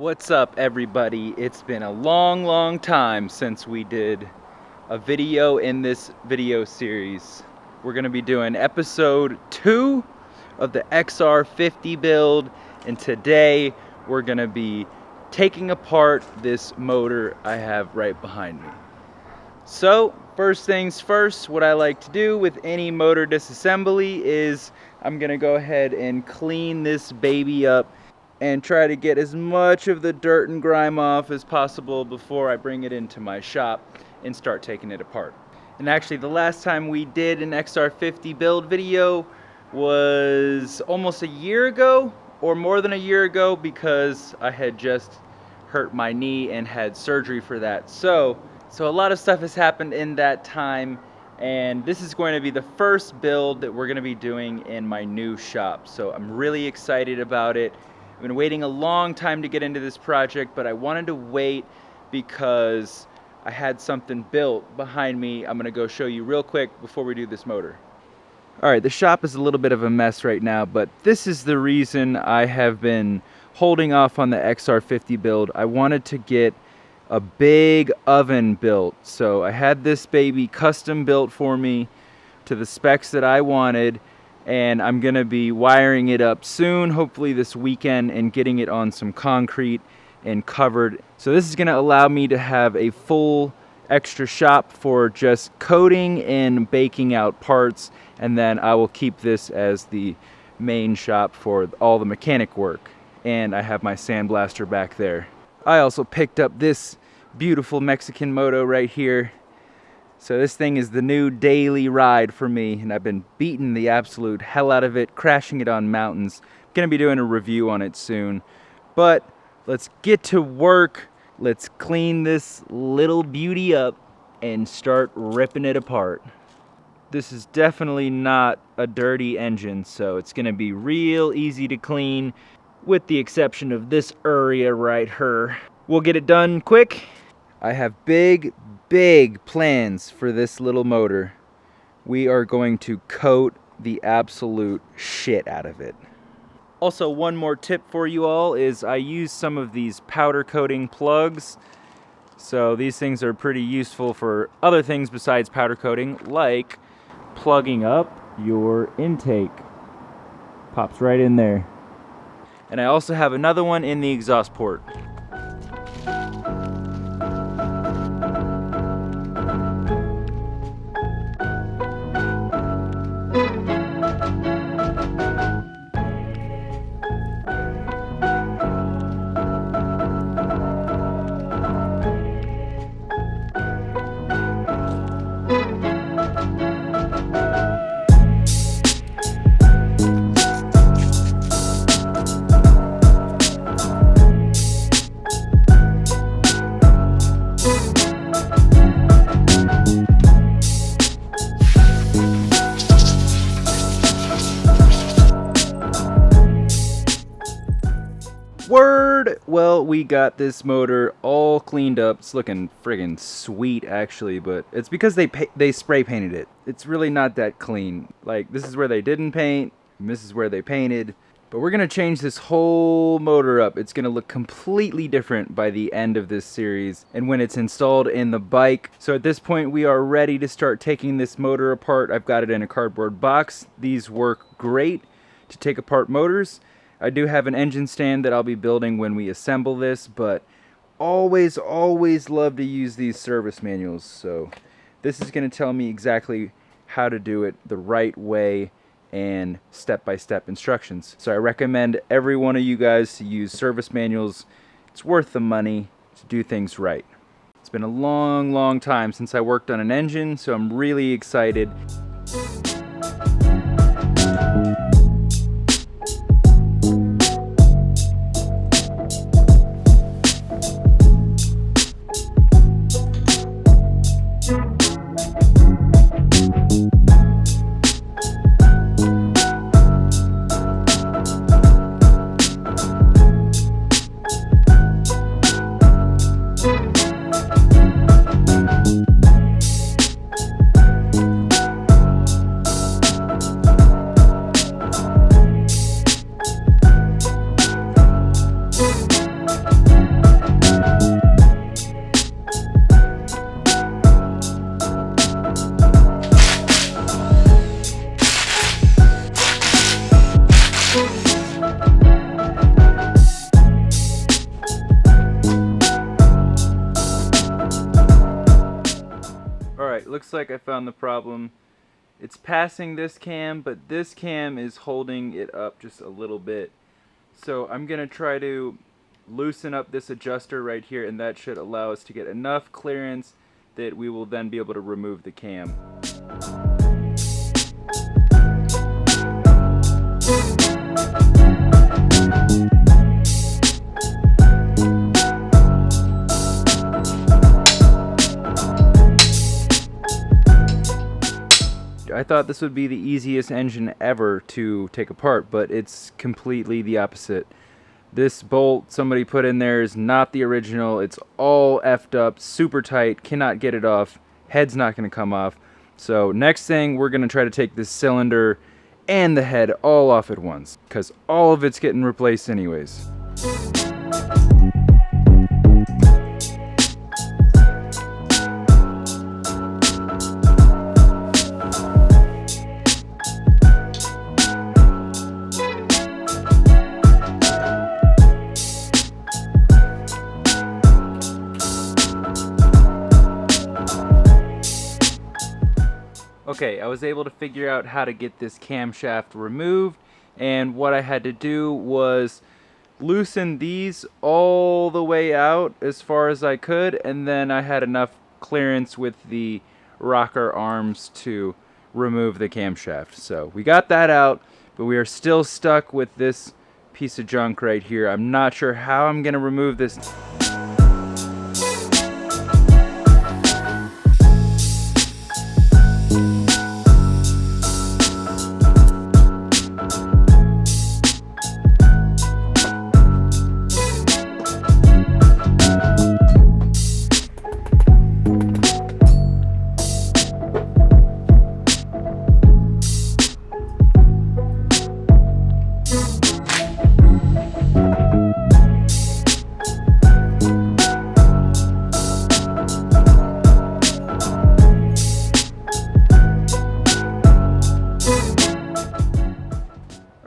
What's up, everybody? It's been a long time since we did a video in this video series. We're gonna be doing episode 2 of the XR50 build, and today we're gonna be taking apart this motor I have right behind me. So first things first, what I like to do with any motor disassembly is I'm gonna go ahead and clean this baby up and try to get as much of the dirt and grime off as possible before I bring it into my shop and start taking it apart. And actually, the last time we did an XR50 build video was almost a year ago, or more than a year ago, because I had just hurt my knee and had surgery for that. So a lot of stuff has happened in that time, and this is going to be the first build that we're going to be doing in my new shop. So I'm really excited about it. I've been waiting a long time to get into this project, but I wanted to wait because I had something built behind me. I'm gonna go show you real quick before we do this motor. All right, the shop is a little bit of a mess right now, but this is the reason I have been holding off on the XR50 build. I wanted to get a big oven built. So I had this baby custom built for me to the specs that I wanted, and I'm gonna be wiring it up soon, hopefully this weekend, and getting it on some concrete and covered. So this is gonna allow me to have a full extra shop for just coating and baking out parts, and then I will keep this as the main shop for all the mechanic work. And I have my sandblaster back there. I also picked up this beautiful Mexican moto right here. So this thing is the new daily ride for me, and I've been beating the absolute hell out of it, crashing it on mountains. I'm gonna be doing a review on it soon. But let's get to work. Let's clean this little beauty up and start ripping it apart. This is definitely not a dirty engine, so it's gonna be real easy to clean, with the exception of this area right here. We'll get it done quick. I have big plans for this little motor. We are going to coat the absolute shit out of it. Also, one more tip for you all is I use some of these powder coating plugs. So these things are pretty useful for other things besides powder coating, like plugging up your intake. Pops right in there. And I also have another one in the exhaust port. Word! Well, we got this motor all cleaned up. It's looking friggin' sweet, actually, but it's because they spray painted it. It's really not that clean. Like, this is where they didn't paint, and this is where they painted. But we're gonna change this whole motor up. It's gonna look completely different by the end of this series and when it's installed in the bike. So at this point, we are ready to start taking this motor apart. I've got it in a cardboard box. These work great to take apart motors. I do have an engine stand that I'll be building when we assemble this, but always love to use these service manuals. So this is going to tell me exactly how to do it the right way and step-by-step instructions. So I recommend every one of you guys to use service manuals. It's worth the money to do things right. It's been a long time since I worked on an engine, so I'm really excited. looks like I found the problem. It's passing this cam, but this cam is holding it up just a little bit. So I'm gonna try to loosen up this adjuster right here, and that should allow us to get enough clearance that we will then be able to remove the cam. I thought this would be the easiest engine ever to take apart, but it's completely the opposite. This bolt somebody put in there is not the original. It's all effed up, super tight, cannot get it off. Head's not going to come off. So next thing, we're going to try to take this cylinder and the head all off at once, because all of it's getting replaced anyways. Okay, I was able to figure out how to get this camshaft removed, and what I had to do was loosen these all the way out as far as I could, and then I had enough clearance with the rocker arms to remove the camshaft. So we got that out, but we are still stuck with this piece of junk right here. I'm not sure how I'm going to remove this.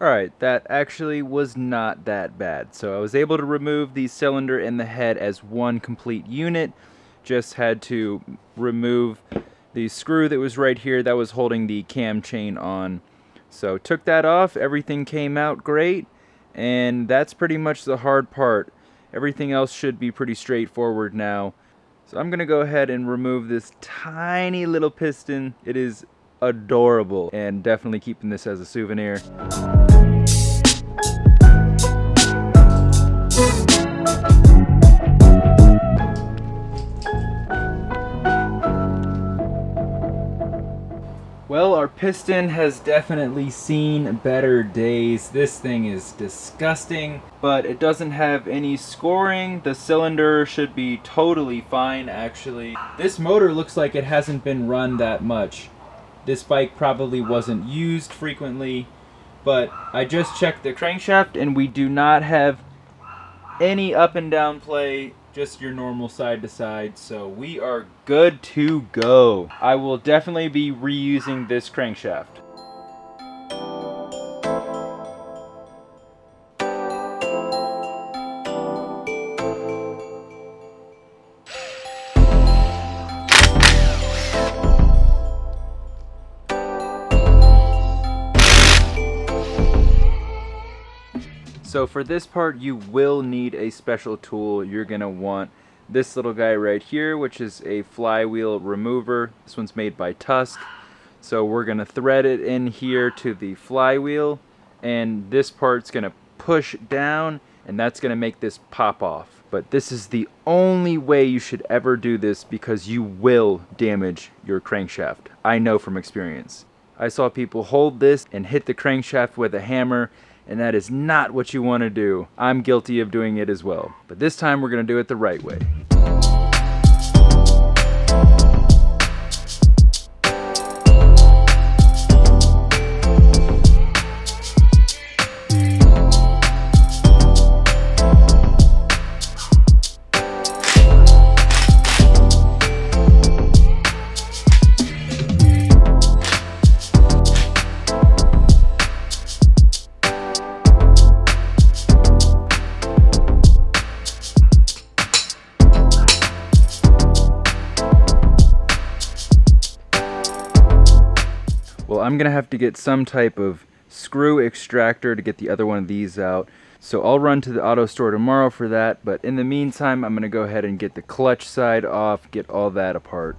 Alright, that actually was not that bad. So I was able to remove the cylinder and the head as one complete unit. Just had to remove the screw that was right here that was holding the cam chain on. So took that off, everything came out great, and that's pretty much the hard part. Everything else should be pretty straightforward now. So I'm gonna go ahead and remove this tiny little piston. It is adorable, and definitely keeping this as a souvenir. Well, our piston has definitely seen better days. This thing is disgusting, but it doesn't have any scoring. The cylinder should be totally fine, actually. This motor looks like it hasn't been run that much. This bike probably wasn't used frequently, but I just checked the crankshaft and we do not have any up and down play, just your normal side to side, so we are good to go. I will definitely be reusing this crankshaft. So for this part, you will need a special tool. You're gonna want this little guy right here, which is a flywheel remover. This one's made by Tusk. So we're gonna thread it in here to the flywheel, and this part's gonna push down, and that's gonna make this pop off. But this is the only way you should ever do this, because you will damage your crankshaft. I know from experience. I saw people hold this and hit the crankshaft with a hammer, and that is not what you want to do. I'm guilty of doing it as well. But this time we're going to do it the right way. I'm gonna have to get some type of screw extractor to get the other one of these out. So I'll run to the auto store tomorrow for that, but in the meantime, I'm gonna go ahead and get the clutch side off, get all that apart.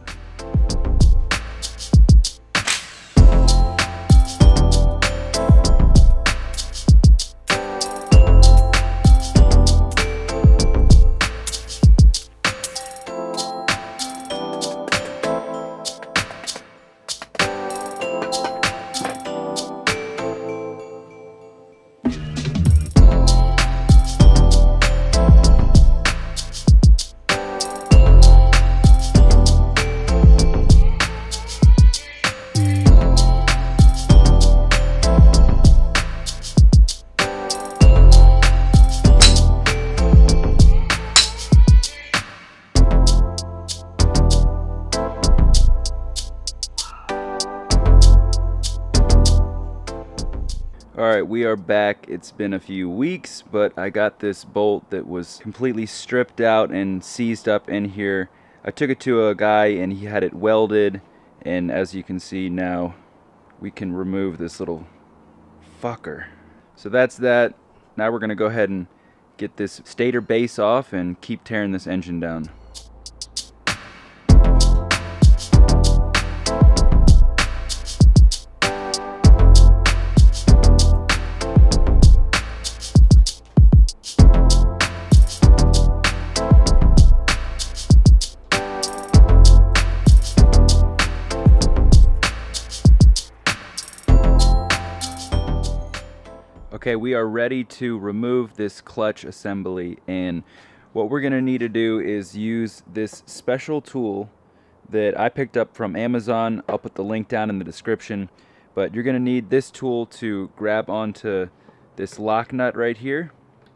Alright, we are back. It's been a few weeks, but I got this bolt that was completely stripped out and seized up in here. I took it to a guy and he had it welded, and as you can see now, we can remove this little fucker. So that's that. Now we're going to go ahead and get this stator base off and keep tearing this engine down. Okay, we are ready to remove this clutch assembly, and what we're going to need to do is use this special tool that I picked up from Amazon. I'll put the link down in the description, but you're going to need this tool to grab onto this lock nut right here.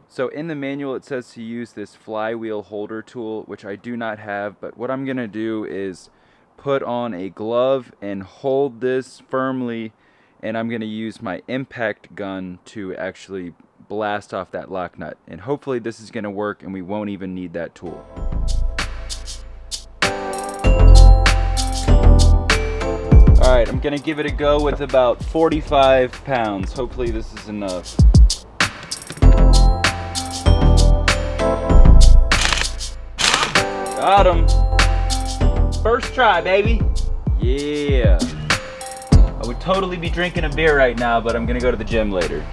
So in the manual it says to use this flywheel holder tool, which I do not have, but what I'm going to do is put on a glove and hold this firmly, and I'm going to use my impact gun to actually blast off that lock nut. And hopefully this is going to work and we won't even need that tool. Alright, I'm going to give it a go with about 45 pounds. Hopefully this is enough. Got him! First try, baby! Yeah! I would totally be drinking a beer right now, but I'm gonna go to the gym later.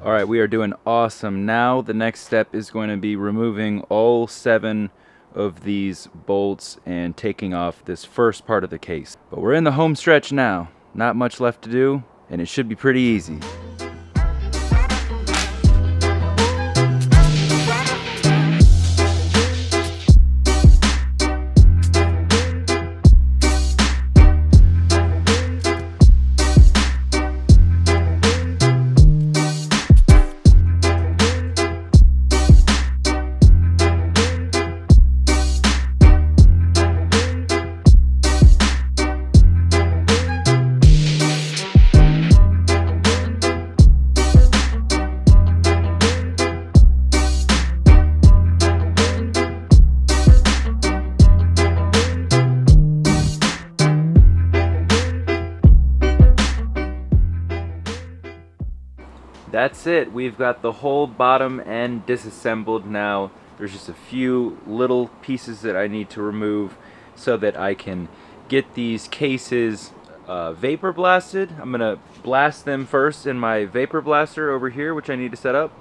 Alright, we are doing awesome. Now the next step is going to be removing all 7 of these bolts and taking off this first part of the case. But we're in the home stretch now. Not much left to do, and it should be pretty easy. That's it. We've got the whole bottom end disassembled now. There's just a few little pieces that I need to remove so that I can get these cases vapor blasted. I'm gonna blast them first in my vapor blaster over here, which I need to set up,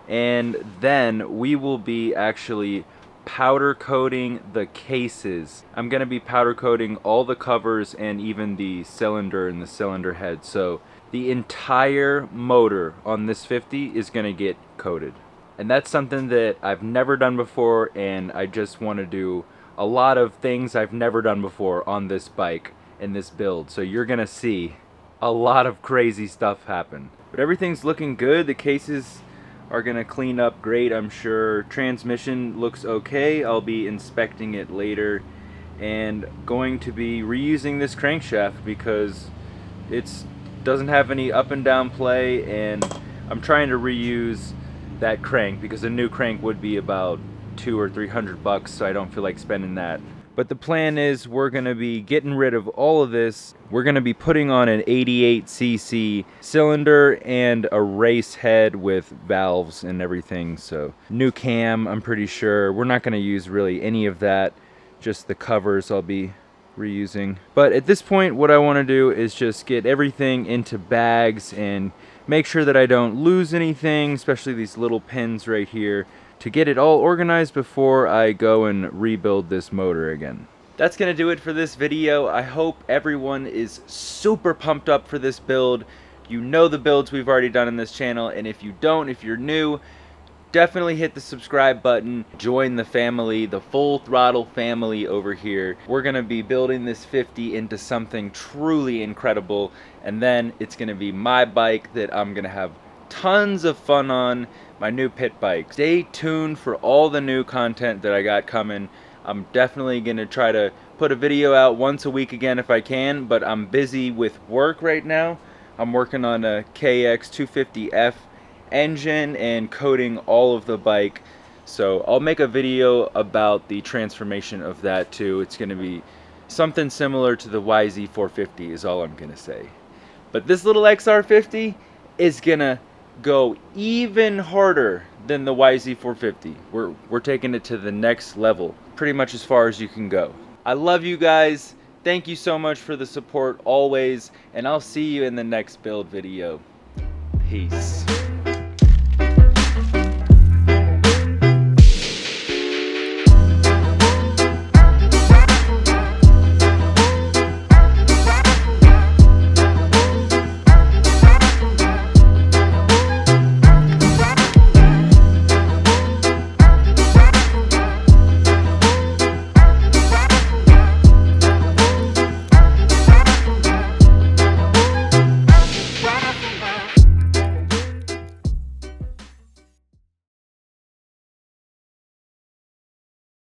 and then we will be actually powder coating the cases. I'm gonna be powder coating all the covers and even the cylinder and the cylinder head. So the entire motor on this 50 is gonna get coated. And that's something that I've never done before, and I just want to do a lot of things I've never done before on this bike in this build. So you're gonna see a lot of crazy stuff happen. But everything's looking good. The cases are gonna clean up great, I'm sure. Transmission looks okay. I'll be inspecting it later, and going to be reusing this crankshaft because it's doesn't have any up and down play, and I'm trying to reuse that crank because a new crank would be about $200 or $300, so I don't feel like spending that. But the plan is we're gonna be getting rid of all of this. We're gonna be putting on an 88cc cylinder and a race head with valves and everything. So new cam, I'm pretty sure. We're not gonna use really any of that, just the covers I'll be reusing. But at this point, what I wanna do is just get everything into bags and make sure that I don't lose anything, especially these little pins right here, to get it all organized before I go and rebuild this motor again. That's gonna do it for this video. I hope everyone is super pumped up for this build. You know the builds we've already done in this channel, and if you don't, if you're new, definitely hit the subscribe button. Join the family, the Full Throttle family over here. We're gonna be building this 50 into something truly incredible, and then it's gonna be my bike that I'm gonna have tons of fun on, my new pit bike. Stay tuned for all the new content that I got coming. I'm definitely gonna try to put a video out once a week again if I can, but I'm busy with work right now. I'm working on a KX250F engine and coating all of the bike, so I'll make a video about the transformation of that too. It's gonna be something similar to the YZ450 is all I'm gonna say. But this little XR50 is gonna go even harder than the YZ450. We're taking it to the next level, pretty much as far as you can go. I love you guys. Thank you so much for the support always, and I'll see you in the next build video. Peace.